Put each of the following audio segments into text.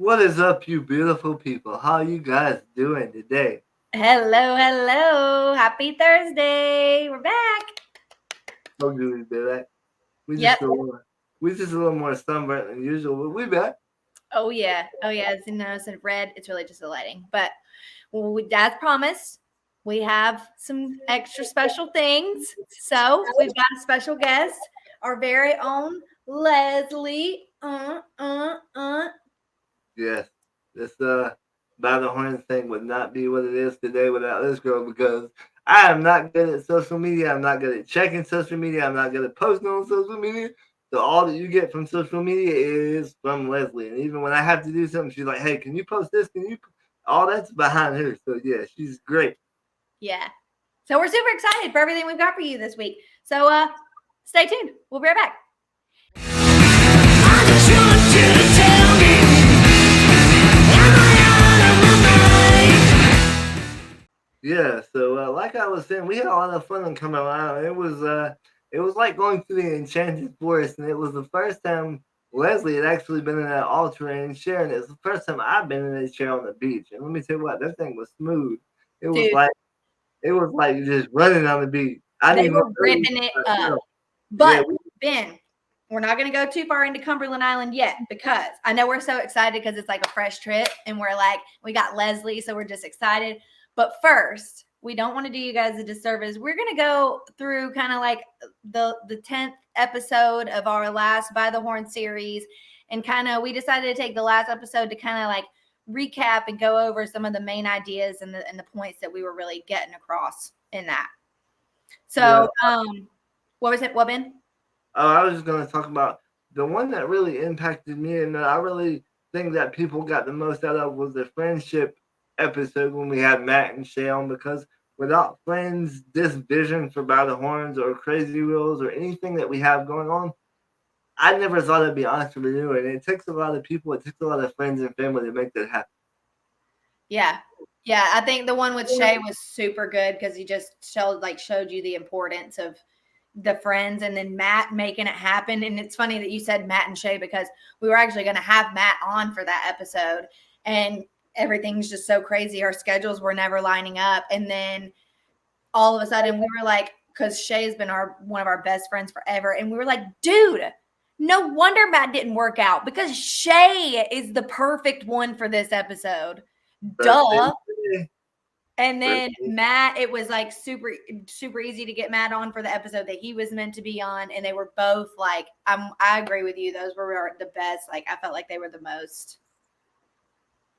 What is up, you beautiful people? How you guys doing today? Hello, hello. Happy Thursday. We're back. So good, baby. We Yep. just a little, we just a little more sunburnt than usual, but we back. Oh yeah. Oh yeah. As you notice in red, it's really just the lighting. But as promised, we have some extra special things. So we've got a special guest, our very own Leslie. Yes, this by the horn thing would not be what it is today without this girl because I am not good at social media. I'm not good at checking social media. I'm not good at posting on social media. So all that you get from social media is from Leslie. And even when I have to do something, she's like, "Hey, can you post this? Can you?" All that's behind her. So yeah, she's great. Yeah. So we're super excited for everything we've got for you this week. So stay tuned. We'll be right back. I just want you to tell me, am I out of my mind? Yeah, so like I was saying, we had a lot of fun coming around. It was like going through the enchanted forest, and it was the first time Leslie had actually been in that all terrain chair, and it's the first time I've been in a chair on the beach. And let me tell you what, that thing was smooth. It was Dude, like it was like just running on the beach. I they didn't know were ripping it up. Yeah, But Ben, we're not going to go too far into Cumberland Island yet because I know we're so excited because it's like a fresh trip and we're like, we got Leslie, so we're just excited. But first, we don't want to do you guys a disservice. We're going to go through kind of like the 10th episode of our last By the Horn series. And kind of, we decided to take the last episode to kind of like recap and go over some of the main ideas and the points that we were really getting across in that. So, what was it? What, Ben? I was just going to talk about the one that really impacted me, and I really think that people got the most out of was the friendship episode when we had Matt and Shay on, because without friends, this vision for By the Horns or Crazy Wheels or anything that we have going on, I never thought I'd be an entrepreneur. And it takes a lot of people, it takes a lot of friends and family to make that happen. Yeah. Yeah. I think the one with Shay was super good because he just showed you the importance of the friends and then Matt making it happen. And it's funny that you said Matt and Shay because we were actually going to have Matt on for that episode and everything's just so crazy. Our schedules were never lining up. And then all of a sudden we were like, because Shay has been one of our best friends forever. And we were like, dude, no wonder Matt didn't work out because Shay is the perfect one for this episode. Duh. And then Matt, it was like super, super easy to get Matt on for the episode that he was meant to be on. And they were both like, I agree with you. Those were the best. Like, I felt like they were the most.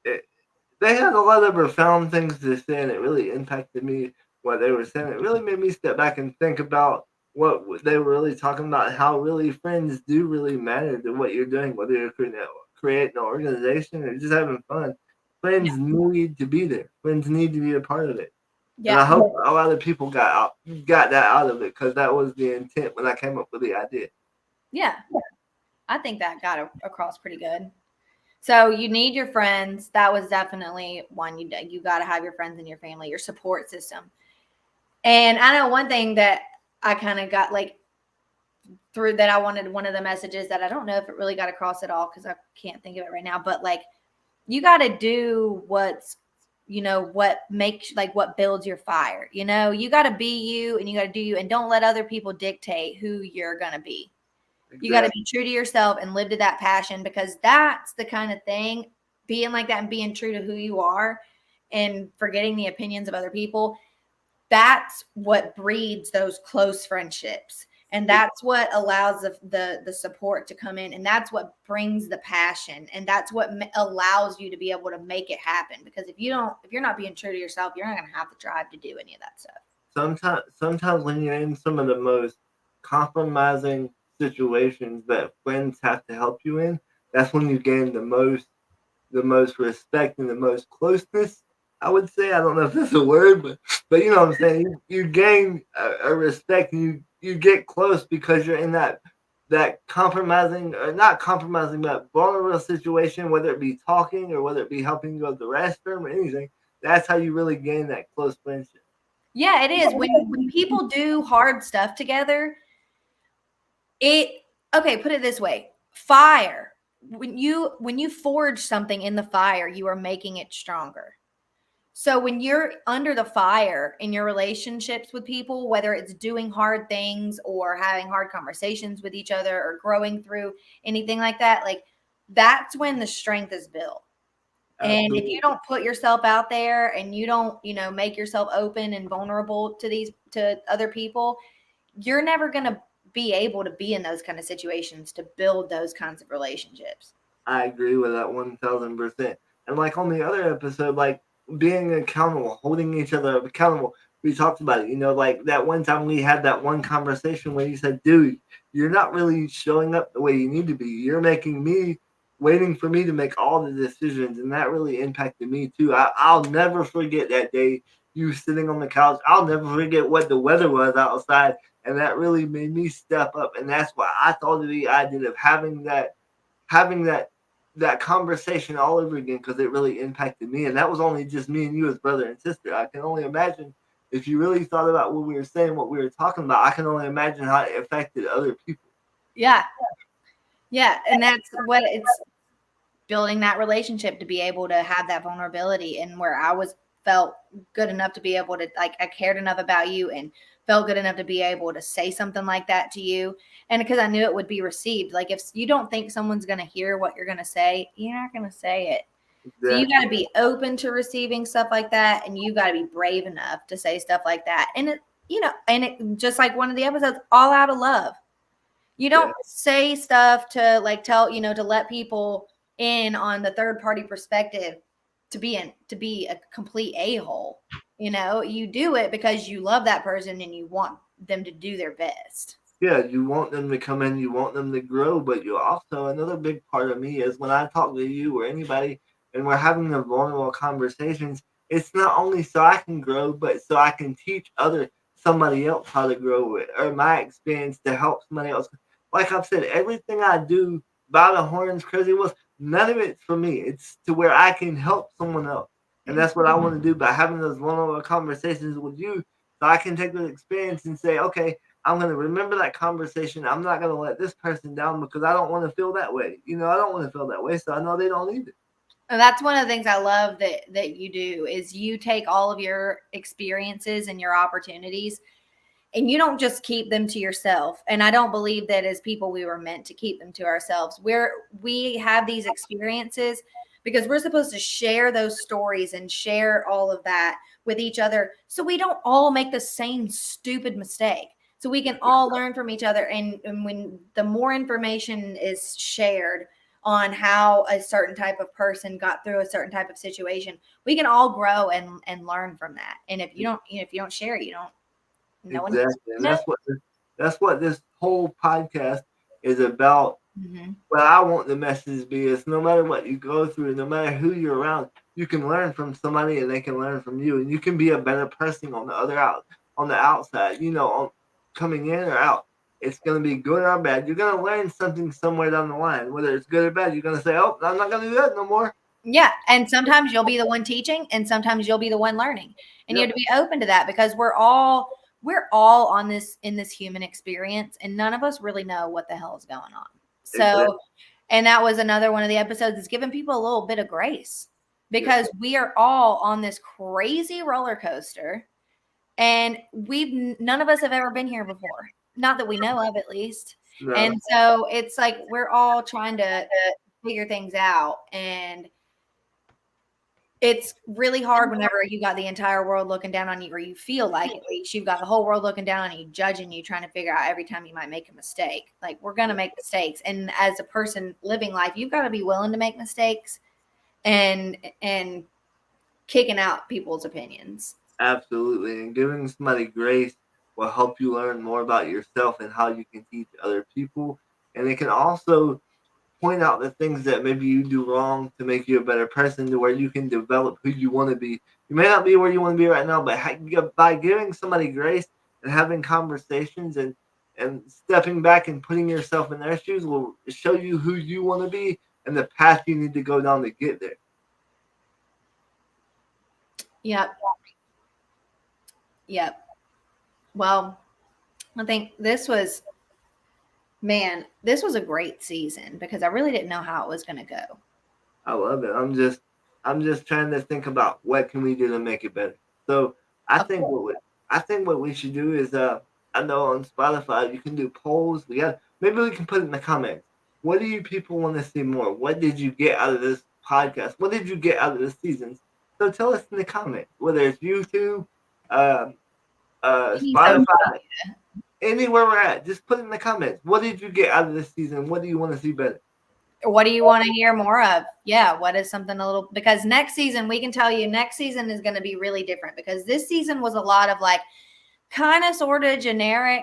They had a lot of profound things to say, and it really impacted me what they were saying. It really made me step back and think about what they were really talking about, how really friends do really matter to what you're doing, whether you're creating an organization or just having fun. Friends need to be there. Friends need to be a part of it. Yeah. And I hope a lot of people got that out of it because that was the intent when I came up with the idea. Yeah. I think that got across pretty good. So you need your friends. That was definitely one. You got to have your friends and your family, your support system. And I know one thing that I kind of got like through that I wanted one of the messages that I don't know if it really got across at all because I can't think of it right now. But like you got to do what's what makes like what builds your fire. You got to be you and you got to do you and don't let other people dictate who you're going to be. Exactly. You got to be true to yourself and live to that passion because that's the kind of thing, being like that and being true to who you are and forgetting the opinions of other people. That's what breeds those close friendships. And that's what allows the support to come in. And that's what brings the passion. And that's what allows you to be able to make it happen. Because if you're not being true to yourself, you're not going to have the drive to do any of that stuff. Sometimes when you're in some of the most compromising situations that friends have to help you in, that's when you gain the most respect and the most closeness. I would say, I don't know if that's a word, but you know what I'm saying. You gain a respect and you get close because you're in that compromising or not compromising, but vulnerable situation, whether it be talking or whether it be helping you go to the restroom or anything. That's how you really gain that close friendship. Yeah, it is. When people do hard stuff together, put it this way, fire when you forge something in the fire, you are making it stronger. So when you're under the fire in your relationships with people, whether it's doing hard things or having hard conversations with each other or growing through anything like that, like that's when the strength is built. And if you Absolutely. don't put yourself out there and you don't, make yourself open and vulnerable to other people, you're never going to be able to be in those kind of situations to build those kinds of relationships. I agree with that 1000%. And like on the other episode, like being accountable, holding each other accountable. We talked about it, like that one time we had that one conversation where you said, dude, you're not really showing up the way you need to be. You're making me waiting for me to make all the decisions. And that really impacted me too. I'll never forget that day you sitting on the couch. I'll never forget what the weather was outside. And that really made me step up. And that's why I thought of the idea of having that conversation all over again because it really impacted me. And that was only just me and you as brother and sister. I can only imagine if you really thought about what we were saying, what we were talking about, I can only imagine how it affected other people. Yeah. Yeah. And that's what it's building that relationship to be able to have that vulnerability, and where I was felt good enough to be able to, like, I cared enough about you and felt good enough to be able to say something like that to you. And because I knew it would be received. Like, if you don't think someone's going to hear what you're going to say, you're not going to say it. So you got to Exactly. be open to receiving stuff like that, and you got to be brave enough to say stuff like that. And it just like one of the episodes, all out of love. You Yeah. don't say stuff to like tell, to let people in on the third party perspective to be a complete a-hole. You do it because you love that person and you want them to do their best. Yeah, you want them to come in, you want them to grow, but you also, another big part of me is when I talk to you or anybody and we're having the vulnerable conversations, it's not only so I can grow, but so I can teach somebody else how to grow it or my experience to help somebody else. Like I've said, everything I do by the horns, crazy was none of it's for me. It's to where I can help someone else. And Yeah. that's what I want to do by having those vulnerable conversations with you. So I can take the experience and say, okay, I'm going to remember that conversation. I'm not going to let this person down because I don't want to feel that way. I don't want to feel that way. So I know they don't either. And that's one of the things I love that you do is you take all of your experiences and your opportunities and you don't just keep them to yourself. And I don't believe that as people we were meant to keep them to ourselves. We have these experiences because we're supposed to share those stories and share all of that with each other so we don't all make the same stupid mistake. So we can all learn from each other, and when the more information is shared on how a certain type of person got through a certain type of situation, we can all grow and learn from that. And if you don't share it, you don't no one else Exactly. And knows. that's what this whole podcast is about. Mm-hmm. What I want the message to be is no matter what you go through, no matter who you're around, you can learn from somebody and they can learn from you. And you can be a better person on the outside, on coming in or out. It's gonna be good or bad. You're gonna learn something somewhere down the line, whether it's good or bad. You're gonna say, "Oh, I'm not gonna do that no more." Yeah, and sometimes you'll be the one teaching, and sometimes you'll be the one learning, and you have Yep, to be open to that because we're all on this in this human experience, and none of us really know what the hell is going on. exactly. So, and that was another one of the episodes is giving people a little bit of grace Yep. because we are all on this crazy roller coaster, and none of us have ever been here before, not that we know of, at least. No, And so it's like we're all trying to figure things out, and it's really hard whenever you got the entire world looking down on you, or you feel like at least you've got the whole world looking down on you, judging you, trying to figure out every time you might make a mistake. Like, we're going to yeah, make mistakes. And as a person living life, you've got to be willing to make mistakes and kicking out people's opinions. absolutely. And giving somebody grace will help you learn more about yourself and how you can teach other people. And it can also point out the things that maybe you do wrong to make you a better person to where you can develop who you want to be. You may not be where you want to be right now, but by giving somebody grace and having conversations and stepping back and putting yourself in their shoes will show you who you want to be and the path you need to go down to get there. Yep. Yep. Well, I think this was Man, this was a great season because I really didn't know how it was going to go. I love it. I'm just trying to think about what can we do to make it better. So I Of think course. what we should do is I know on Spotify you can do polls. Maybe we can put it in the comments. What do you people want to see more? What did you get out of this podcast? What did you get out of this season? So tell us in the comments, whether it's YouTube, um, Any social Spotify, media. anywhere we're at. Just put it in the comments. What did you get out of this season? What do you want to see better? What do you want to hear more of? Yeah, what is something a little, because next season, we can tell you next season is going to be really different because this season was a lot of like kind of sort of generic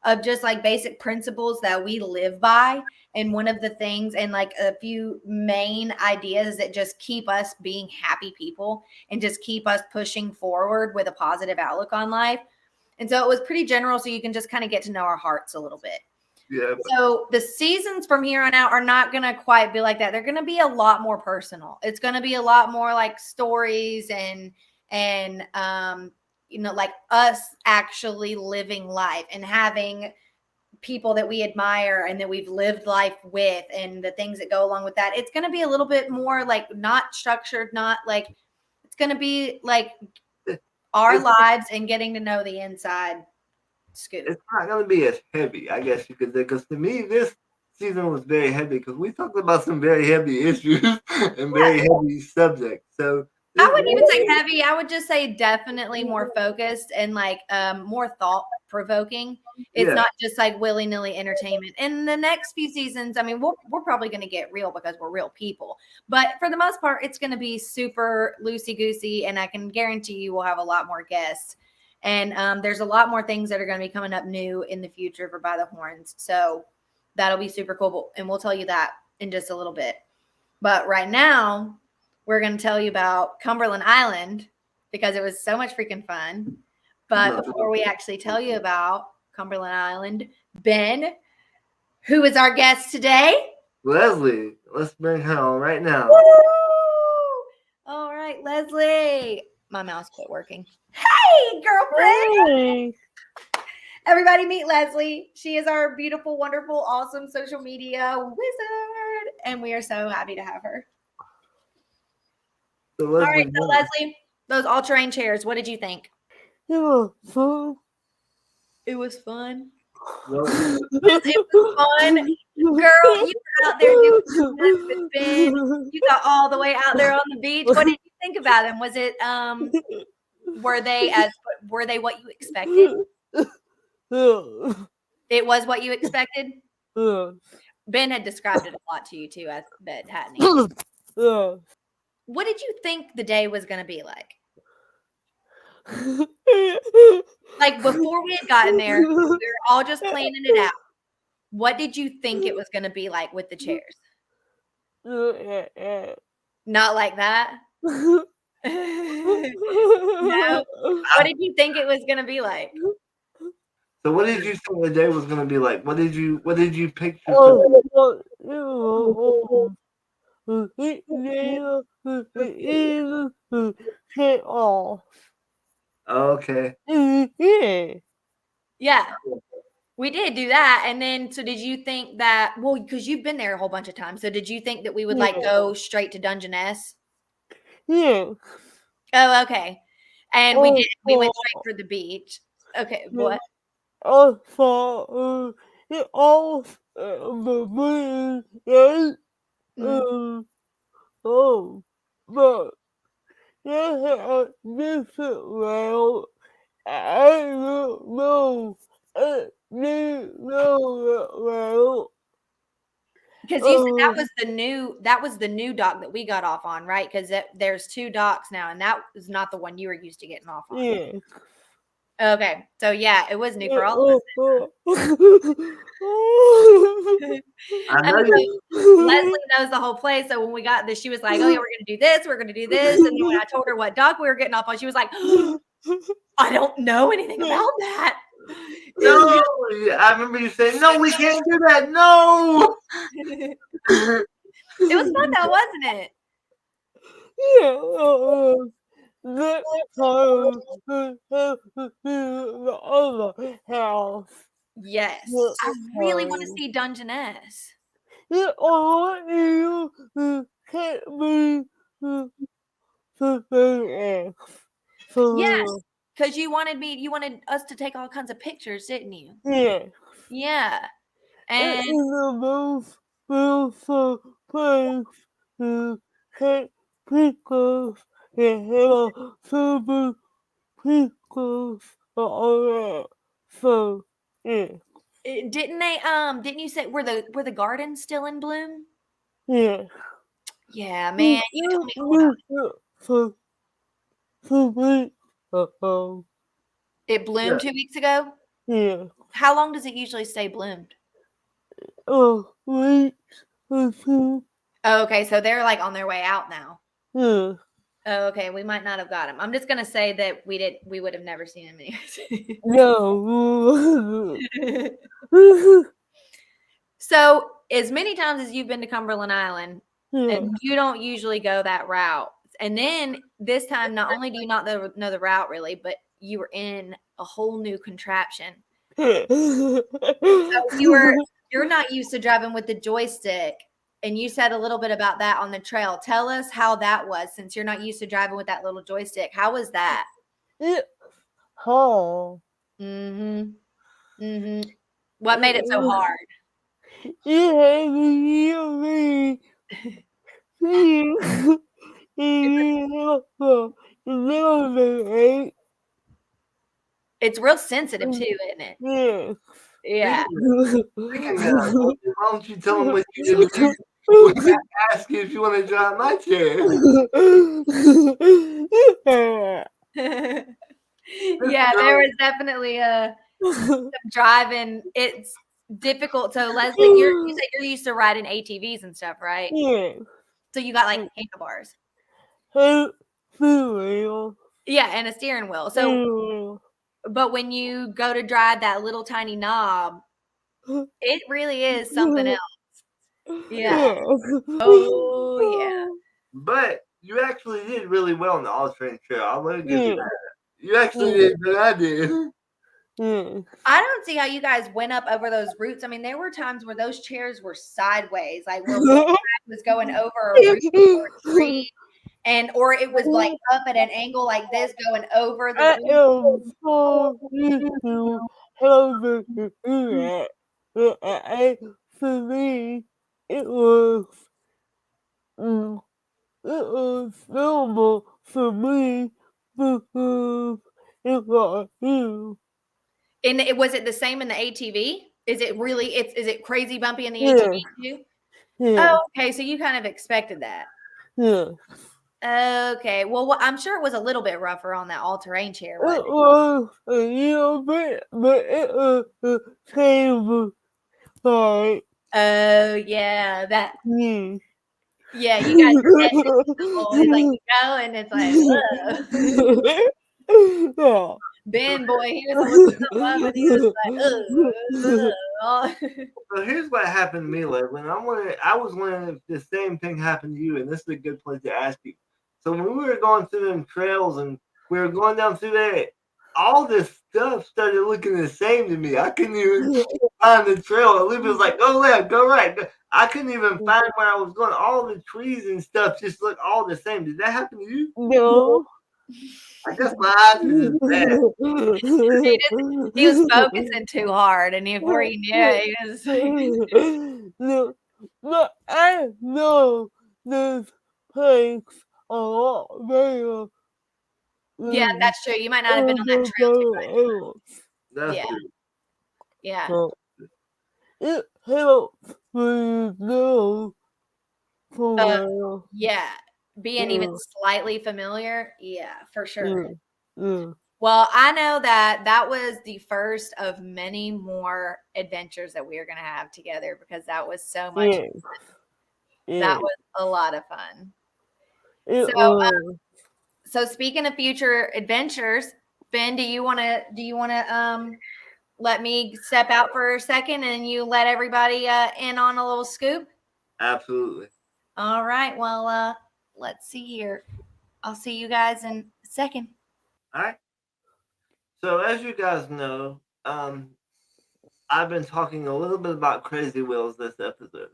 of just like basic principles that we live by. And one of the things, and like a few main ideas that just keep us being happy people and just keep us pushing forward with a positive outlook on life. And so it was pretty general, so you can just kind of get to know our hearts a little bit. Yeah, So the seasons from here on out are not going to quite be like that. They're going to be a lot more personal. It's going to be a lot more like stories and like us actually living life and having people that we admire and that we've lived life with and the things that go along with that. It's going to be a little bit more like not structured, not like it's going to be like our it's lives and getting to know the inside scoop. it's not gonna be as heavy, I guess you could say. Because to me, this season was very heavy because we talked about some very heavy issues and Yeah. very heavy subjects. So I this, wouldn't even say heavy. I would just say definitely more focused and like more thought provoking. It's yeah, not just like willy nilly entertainment. In the next few seasons, I mean, we're probably going to get real because we're real people. But for the most part, it's going to be super loosey goosey, and I can guarantee you we'll have a lot more guests. And there's a lot more things that are going to be coming up new in the future for By the Horns. So that'll be super cool. And we'll tell you that in just a little bit. But right now, we're going to tell you about Cumberland Island because it was so much freaking fun. But before we actually tell you about Cumberland Island, Ben, who is our guest today? Leslie, let's bring her on right now. Woo! All right, Leslie. My mouse quit working. Hey, girlfriend. Hey. Everybody meet Leslie. She is our beautiful, wonderful, awesome social media wizard. And we are so happy to have her. So All Leslie, right, so Leslie, those all-terrain chairs, what did you think? It was fun. It was fun. well, It was fun. Girl, you were out there doing this with Ben. You got all the way out there on the beach. What did you think about them? Was it were they what you expected? It was what you expected? Ben had described it a lot to you too, I bet, hadn't he? What did you think the day was gonna be like? Like before we had gotten there, we were all just planning it out. What did you think it was gonna be like with the chairs? Not like that? No. What did you think it was gonna be like? so what did you think the day was gonna be like? What did you picture? Okay. Yeah. We did do that. And then so did you think that because you've been there a whole bunch of times. So did you think that we would like go straight to Dungeness? Yeah. Oh, okay. And we did. We went straight for the beach. Okay, what? I saw it all the right? But they had different route. I don't know. I didn't know that route. Because you said that was the new dock that we got off on, right? Because there's two docks now, and that was not the one you were used to getting off on. Yeah. Okay, so yeah, it was new for all of us. I I know mean, you. Leslie knows the whole place. So when we got this, she was like, "Oh yeah, we're gonna do this. We're gonna do this." And then when I told her what dock we were getting off on, she was like, "I don't know anything about that." No, I remember you saying, "No, we can't do that." No. It was fun though, wasn't it? Yeah. Next time, the other house. Yes. What I really want to time? see Dungeness. Yeah, all you can't be something else. For Yes, real. because you wanted us to take all kinds of pictures, didn't you? Yeah. Yeah. It And is the most beautiful place to take pictures and have super pictures all that. So, yeah. didn't you say were the gardens still in bloom? Yeah. Yeah, man, you told me all about For 2 weeks. Uh-oh. it. It Yeah. bloomed 2 weeks ago? Yeah. How long does it usually stay bloomed? Weeks or 2. Oh, okay, so they're, like, on their way out now. Yeah. Oh, okay, we might not have got him. I'm just gonna say that we would have never seen him No. anyways. So, as many times as you've been to Cumberland Island, Yeah. and you don't usually go that route, and then this time, not only do you not know the route really, but you were in a whole new contraption. So you're not used to driving with the joystick, and you said a little bit about that on the trail. Tell us how that was, since you're not used to driving with that little joystick. How was that? Oh. Mhm. Mhm. What made it so hard? You have me. Please. You It's real sensitive too, isn't it? Yeah. Yeah. Speaking of, why don't you tell them what you did to me when I asked you if you want to drive my chair? Yeah, there was definitely some driving. It's difficult. So Leslie, you said you're used to riding ATVs and stuff, right? Yeah. So you got like handlebars. For real. Yeah, and a steering wheel. So Yeah. but when you go to drive that little tiny knob, it really is something else. Yeah. Yeah. Oh yeah. But you actually did really well on the all-terrain trail. I want to give you Yeah. that. You actually did better than I did. Yeah. I don't see how you guys went up over those routes. I mean, there were times where those chairs were sideways, like where one side was going over a root or a tree, and or it was like up at an angle like this, going over the I root. am so used to having to do that. But for me, it was, mm, it was normal for me because it was you. And it was it the same in the ATV? Is it really? Is it crazy bumpy in the Yeah, ATV too? yeah, Oh, okay. So you kind of expected that. yeah. Okay. Well, I'm sure it was a little bit rougher on that all-terrain chair, wasn't It was a little bit, but it was the same like it? Oh yeah, that me. yeah. You guys were getting it. It's like you go, and it's like whoa. Yeah. Ben boy, he was a little something up, and he was like, ugh. So here's what happened to me, Leslie. I was wondering if the same thing happened to you, and this is a good place to ask you. So when we were going through them trails and we were going down through there, all this stuff started looking the same to me. I couldn't even find the trail. Olivia was like, "Go left, go right." I couldn't even find where I was going. All the trees and stuff just looked all the same. Did that happen to you? No. I guess my eyes were just bad. He was focusing too hard, and before he knew it, he was. No, but I know this place a lot better Yeah, than that's true. You might not have been on that trail too everybody else. much. That's Yeah, true. yeah. So it helps when you know Uh, somewhere. yeah. Being even Yeah, slightly familiar, yeah, for sure. yeah, yeah, Well, I know that that was the first of many more adventures that we are going to have together because that was so much. yeah, That yeah. was a lot of fun. It So, was. so speaking of future adventures, Ben, do you want to let me step out for a second and you let everybody in on a little scoop? Absolutely. All right. Well, let's see here. I'll see you guys in a second. All right. So as you guys know, I've been talking a little bit about Crazy Wheels this episode.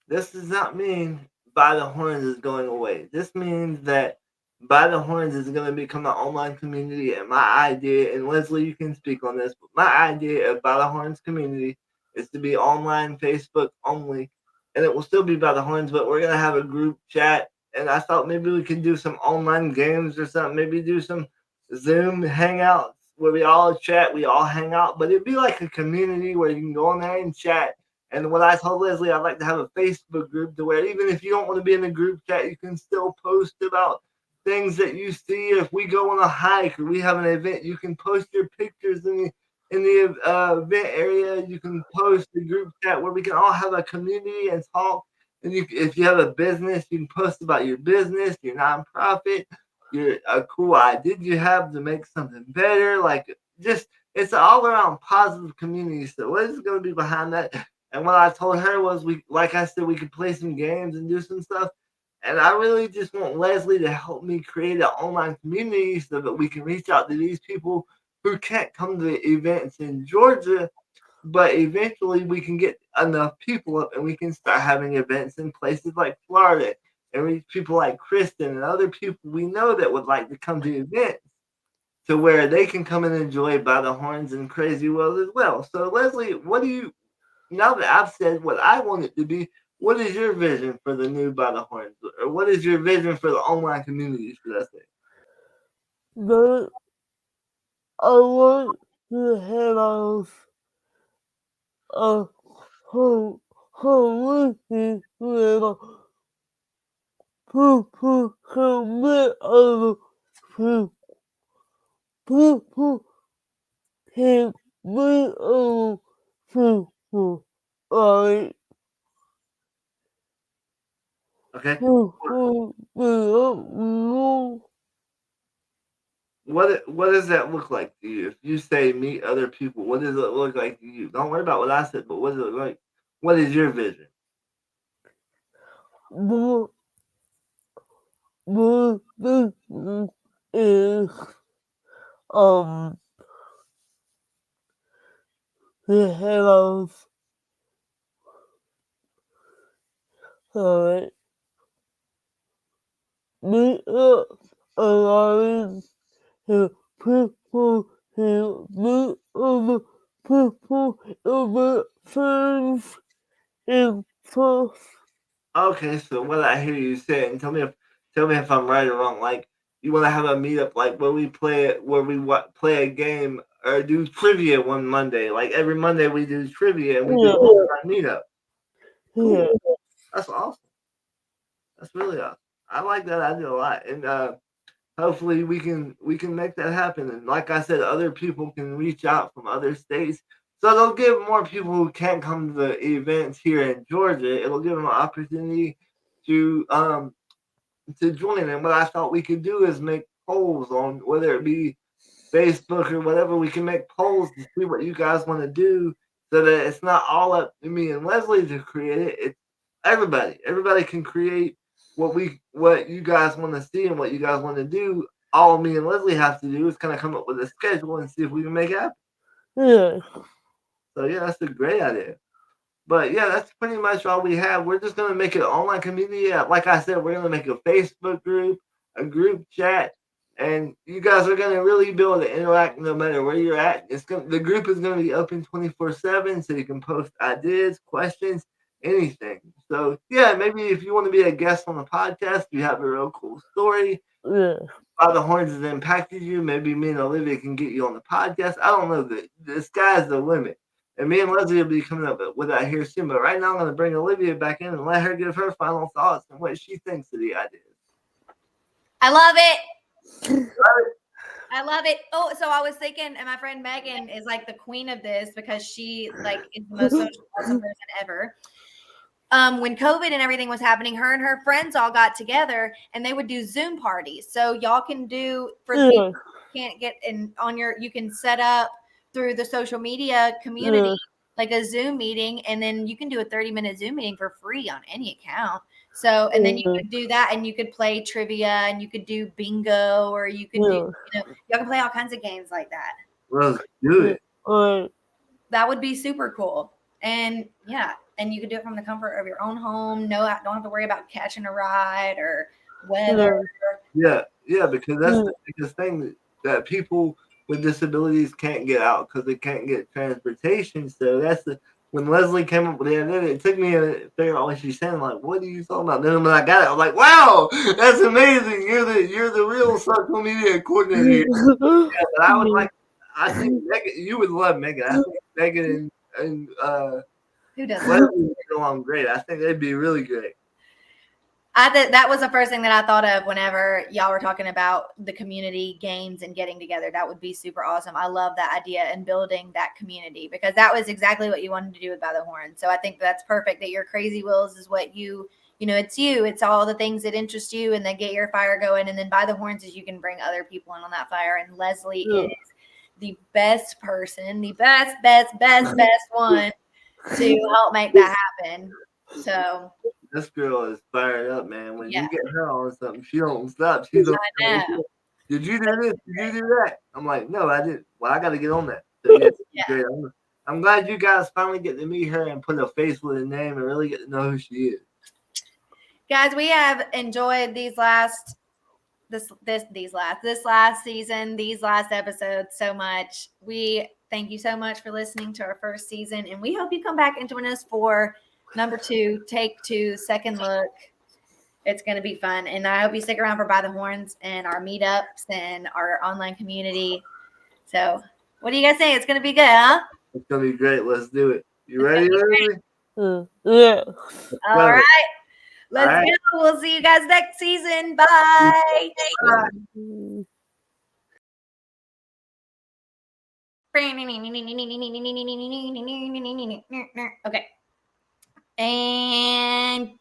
This does not mean By the Horns is going away. This means that By the Horns is going to become an online community. And my idea, and Leslie, you can speak on this, but my idea of By the Horns community is to be online, Facebook only. And it will still be By the Horns, but we're going to have a group chat. And I thought maybe we could do some online games or something. Maybe do some Zoom hangouts where we all chat, we all hang out. But it'd be like a community where you can go on there and chat. And what I told Leslie, I'd like to have a Facebook group to where even if you don't want to be in the group chat, you can still post about things that you see. If we go on a hike or we have an event, you can post your pictures in the event area. You can post the group chat where we can all have a community and talk. And if you have a business, you can post about your business, your nonprofit, your a cool idea you have to make something better. Like just it's an all around positive community. So what is going to be behind that? And what I told her was we, like I said, we could play some games and do some stuff. And I really just want Leslie to help me create an online community so that we can reach out to these people who can't come to the events in Georgia, but eventually we can get enough people up and we can start having events in places like Florida and reach people like Kristen and other people we know that would like to come to events to where they can come and enjoy By the Horns and Crazy World as well. So Leslie, what do you now that I've said what I want it to be, what is your vision for the new By the Horns? Or what is your vision for the online community, should I say? But I want to have a home working where people can meet other people. People can meet other people. Like Okay. people don't know. What does that look like to you? If you say meet other people, what does it look like to you? Don't worry about what I said, but what does it look like? What is your vision? But this is um the head of like meet up allowing the people to meet other people in the friends in person. Okay, so what I hear you saying, tell me if I'm right or wrong. Like you want to have a meetup, like where we play where we play a game or do trivia one Monday. Like every Monday we do trivia and we do Yeah, a meetup. yeah, Cool, that's awesome. That's really awesome. I like that idea a lot, and hopefully we can make that happen. And like I said, other people can reach out from other states, so they'll give more people who can't come to the events here in Georgia. It'll give them an opportunity to um to join. And what I thought we could do is make polls on whether it be Facebook or whatever. We can make polls to see what you guys want to do, so that it's not all up to me and Leslie to create it. It's everybody. Everybody can create what you guys want to see and what you guys want to do. All me and Leslie have to do is kind of come up with a schedule and see if we can make it happen. yeah, So yeah, that's a great idea. But yeah, that's pretty much all we have. We're just gonna make an online community. Like I said, we're gonna make a Facebook group, a group chat, and you guys are gonna really be able to interact no matter where you're at. The group is gonna be open 24/7, so you can post ideas, questions, anything. So yeah, maybe if you want to be a guest on the podcast, you have a real cool story. yeah, How the horns has impacted you. Maybe me and Olivia can get you on the podcast. I don't know. The sky's the limit. And me and Leslie will be coming up with that here soon. But right now, I'm going to bring Olivia back in and let her give her final thoughts and what she thinks of the ideas. I love it. I love it. Oh, so I was thinking, and my friend Megan is like the queen of this because she like is the most social awesome person ever. When COVID and everything was happening, her and her friends all got together and they would do Zoom parties. So y'all can do for the people who can't get in on your, you can set up through the social media community like a Zoom meeting, and then you can do a 30-minute Zoom meeting for free on any account. So, and then you could do that, and you could play trivia, and you could do bingo, or you could do, y'all can play all kinds of games like that. Let's do it. that would be super cool. And yeah, and you could do it from the comfort of your own home. No, I don't have to worry about catching a ride or weather. Yeah, because that's the biggest thing that people with disabilities can't get out because they can't get transportation. So that's when Leslie came up with the idea, it took me a figure out what she's saying. Like, what are you talking about? Then when I got it, I'm like, wow, that's amazing. You're the real social media coordinator here. Yeah, but I would like. I think Megan, you would love Megan. I think Megan and Who doesn't? Leslie would get along great. I think they'd be really great. That was the first thing that I thought of whenever y'all were talking about the community games and getting together. That would be super awesome. I love that idea and building that community because that was exactly what you wanted to do with By the Horn. So I think that's perfect that your Crazy Wheels is what it's all the things that interest you and that get your fire going. And then By the Horns is you can bring other people in on that fire. And Leslie is the best person, the best one to help make that happen. So this girl is fired up, man. When yeah. you get her on something, she don't stop. She's I know. Did you do this? Did you do that? I'm like, no, I didn't. Well, I got to get on that. So yeah, Yeah. great. I'm glad you guys finally get to meet her and put a face with a name and really get to know who she is. Guys, we have enjoyed this last season, these last episodes so much. We thank you so much for listening to our first season, and we hope you come back and join us for number 2, take 2, second look. It's going to be fun, and I hope you stick around for By the Horns and our meetups and our online community. So, what do you guys think? It's going to be good, huh? It's gonna be great. Let's do it. You ready, Leslie? Yeah. All right. Let's go. We'll see you guys next season. Bye. Okay. And